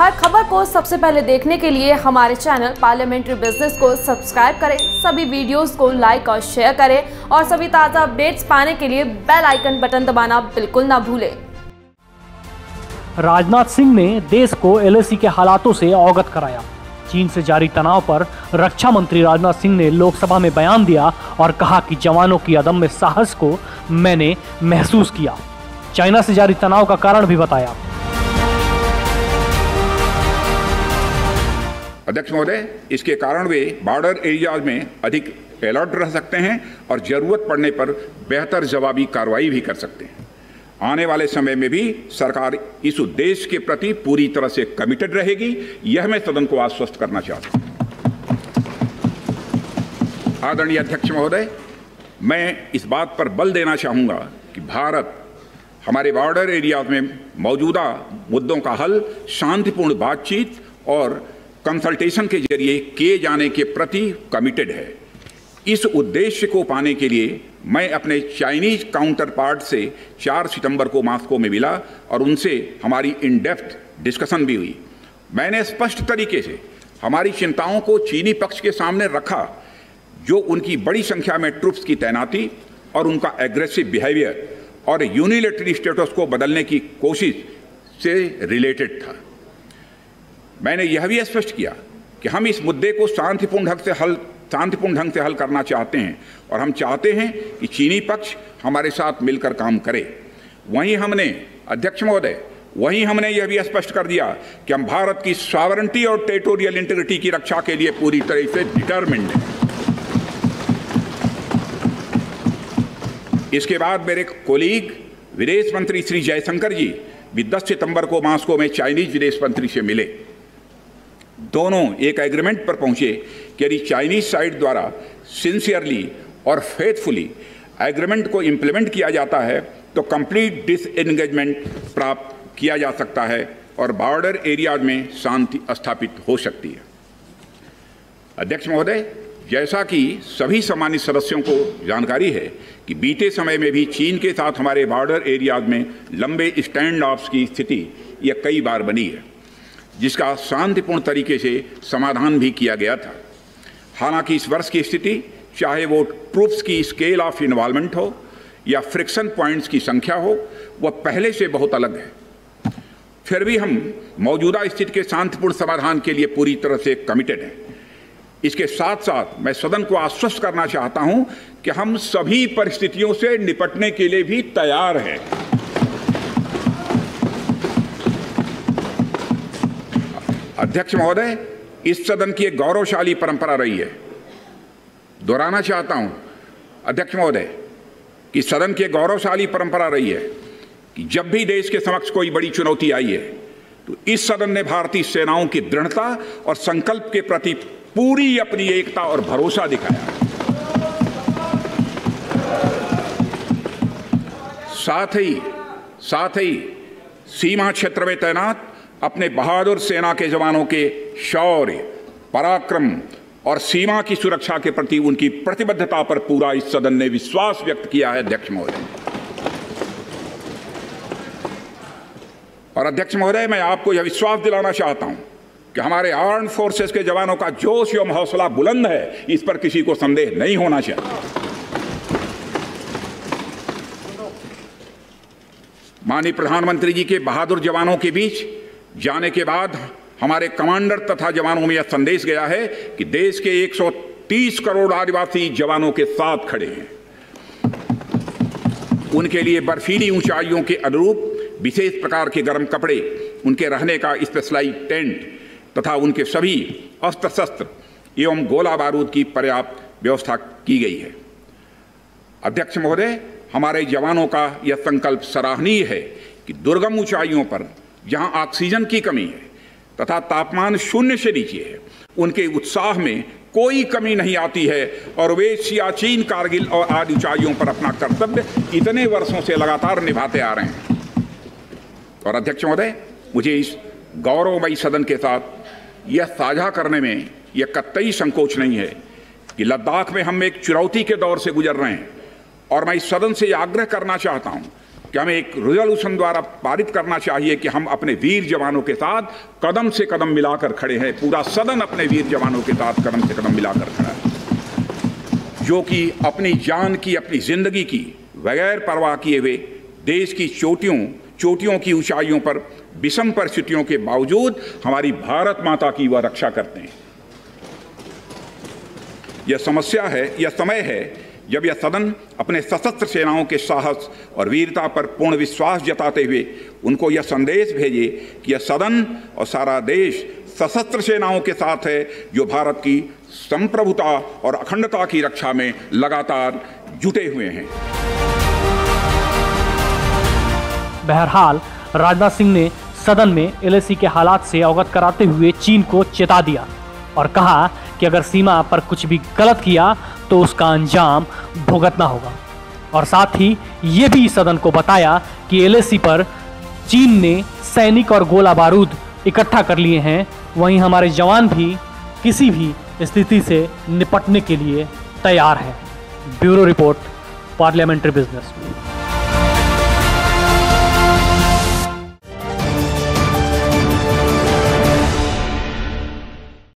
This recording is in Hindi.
हर खबर को सबसे पहले देखने के लिए हमारे चैनल पार्लियामेंट्री बिजनेस को सब्सक्राइब करें, सभी वीडियोस को लाइक और शेयर करें और सभी ताज़ा अपडेट्स पाने के लिए बेल आइकन बटन दबाना बिल्कुल ना भूलें। राजनाथ सिंह ने देश को एलएसी के हालातों से अवगत कराया। चीन से जारी तनाव पर रक्षा मंत्री राजनाथ सिंह ने लोकसभा में बयान दिया और कहा कि जवानों की अदम्य साहस को मैंने महसूस किया। चाइना से जारी तनाव का कारण भी बताया। अध्यक्ष महोदय, इसके कारण वे बॉर्डर एरियाज में अधिक अलर्ट रह सकते हैं और जरूरत पड़ने पर बेहतर जवाबी कार्रवाई भी कर सकते हैं। आने वाले समय में भी सरकार इस उद्देश्य के प्रति पूरी तरह से कमिटेड रहेगी, यह मैं सदन को आश्वस्त करना चाहता हूं। आदरणीय अध्यक्ष महोदय, मैं इस बात पर बल देना चाहूंगा कि भारत हमारे बॉर्डर एरियाज में मौजूदा मुद्दों का हल शांतिपूर्ण बातचीत और कंसल्टेशन के जरिए किए जाने के प्रति कमिटेड है। इस उद्देश्य को पाने के लिए मैं अपने चाइनीज काउंटर पार्ट से 4 सितंबर को मॉस्को में मिला और उनसे हमारी इन डेप्थ डिस्कशन भी हुई। मैंने स्पष्ट तरीके से हमारी चिंताओं को चीनी पक्ष के सामने रखा, जो उनकी बड़ी संख्या में ट्रूप्स की तैनाती और उनका एग्रेसिव बिहेवियर और यूनिलैटरल स्टेटस को बदलने की कोशिश से रिलेटेड था। मैंने यह भी स्पष्ट किया कि हम इस मुद्दे को शांतिपूर्ण ढंग से हल करना चाहते हैं और हम चाहते हैं कि चीनी पक्ष हमारे साथ मिलकर काम करे। वहीं हमने अध्यक्ष महोदय यह भी स्पष्ट कर दिया कि हम भारत की सॉवरेनिटी और टेरिटोरियल इंटीग्रिटी की रक्षा के लिए पूरी तरह से डिटरमिन्ड हैं। इसके बाद मेरे कोलीग विदेश मंत्री श्री जयशंकर जी भी 10 सितंबर को मॉस्को में चाइनीज विदेश मंत्री से मिले। दोनों एक एग्रीमेंट पर पहुंचे कि यदि चाइनीज साइड द्वारा सिंसियरली और फेथफुली एग्रीमेंट को इंप्लीमेंट किया जाता है तो कंप्लीट डिसएंगेजमेंट प्राप्त किया जा सकता है और बॉर्डर एरियाज में शांति स्थापित हो सकती है। अध्यक्ष महोदय, जैसा कि सभी सम्मानित सदस्यों को जानकारी है कि बीते समय में भी चीन के साथ हमारे बॉर्डर एरियाज में लंबे स्टैंड ऑफ्स की स्थिति यह कई बार बनी है, जिसका शांतिपूर्ण तरीके से समाधान भी किया गया था। हालांकि इस वर्ष की स्थिति, चाहे वो ट्रूप्स की स्केल ऑफ इन्वॉल्वमेंट हो या फ्रिक्शन पॉइंट्स की संख्या हो, वह पहले से बहुत अलग है। फिर भी हम मौजूदा स्थिति के शांतिपूर्ण समाधान के लिए पूरी तरह से कमिटेड हैं। इसके साथ साथ मैं सदन को आश्वस्त करना चाहता हूं कि हम सभी परिस्थितियों से निपटने के लिए भी तैयार हैं। अध्यक्ष महोदय, इस सदन की एक गौरवशाली परंपरा रही है। दोहराना चाहता हूं अध्यक्ष महोदय कि सदन की एक गौरवशाली परंपरा रही है कि जब भी देश के समक्ष कोई बड़ी चुनौती आई है तो इस सदन ने भारतीय सेनाओं की दृढ़ता और संकल्प के प्रति पूरी अपनी एकता और भरोसा दिखाया। साथ ही सीमा क्षेत्र में तैनात अपने बहादुर सेना के जवानों के शौर्य, पराक्रम और सीमा की सुरक्षा के प्रति उनकी प्रतिबद्धता पर पूरा इस सदन ने विश्वास व्यक्त किया है। अध्यक्ष महोदय और अध्यक्ष महोदय, मैं आपको यह विश्वास दिलाना चाहता हूं कि हमारे आर्म्ड फोर्सेस के जवानों का जोश एवं हौसला बुलंद है, इस पर किसी को संदेह नहीं होना चाहिए। माननीय प्रधानमंत्री जी के बहादुर जवानों के बीच जाने के बाद हमारे कमांडर तथा जवानों में यह संदेश गया है कि देश के 130 करोड़ आदिवासी जवानों के साथ खड़े हैं। उनके लिए बर्फीली ऊंचाइयों के अनुरूप विशेष प्रकार के गर्म कपड़े, उनके रहने का स्पेशलाइज्ड टेंट तथा उनके सभी अस्त्र शस्त्र एवं गोला बारूद की पर्याप्त व्यवस्था की गई है। अध्यक्ष महोदय, हमारे जवानों का यह संकल्प सराहनीय है कि दुर्गम ऊंचाइयों पर जहां ऑक्सीजन की कमी है तथा तापमान 0 से नीचे है, उनके उत्साह में कोई कमी नहीं आती है और वे सियाचिन, कारगिल और आदि ऊंचाइयों पर अपना कर्तव्य इतने वर्षों से लगातार निभाते आ रहे हैं। और अध्यक्ष महोदय, मुझे इस गौरवमयी सदन के साथ यह साझा करने में यह कतई संकोच नहीं है कि लद्दाख में हम एक चुनौती के दौर से गुजर रहे हैं और मैं इस सदन से आग्रह करना चाहता हूं कि हमें एक रेजोल्यूशन द्वारा पारित करना चाहिए कि हम अपने वीर जवानों के साथ कदम से कदम मिलाकर खड़े हैं। पूरा सदन अपने वीर जवानों के साथ कदम से कदम मिलाकर खड़ा है, जो कि अपनी जान की, अपनी जिंदगी की बगैर परवाह किए हुए देश की चोटियों की ऊंचाइयों पर विषम परिस्थितियों के बावजूद हमारी भारत माता की वह रक्षा करते हैं। यह समय है जब यह सदन अपने सशस्त्र सेनाओं के साहस और वीरता पर पूर्ण विश्वास जताते हुए उनको यह संदेश भेजे कि यह सदन और सारा देश सशस्त्र सेनाओं के साथ है, जो भारत की संप्रभुता और अखंडता की रक्षा में लगातार जुटे हुए हैं। बहरहाल राजनाथ सिंह ने सदन में एलएसी के हालात से अवगत कराते हुए चीन को चेता दिया और कहा कि अगर सीमा पर कुछ भी गलत किया तो उसका अंजाम भुगतना होगा। और साथ ही ये भी सदन को बताया कि एलएसी पर चीन ने सैनिक और गोला बारूद इकट्ठा कर लिए हैं, वहीं हमारे जवान भी किसी भी स्थिति से निपटने के लिए तैयार हैं। Bureau report, parliamentary business.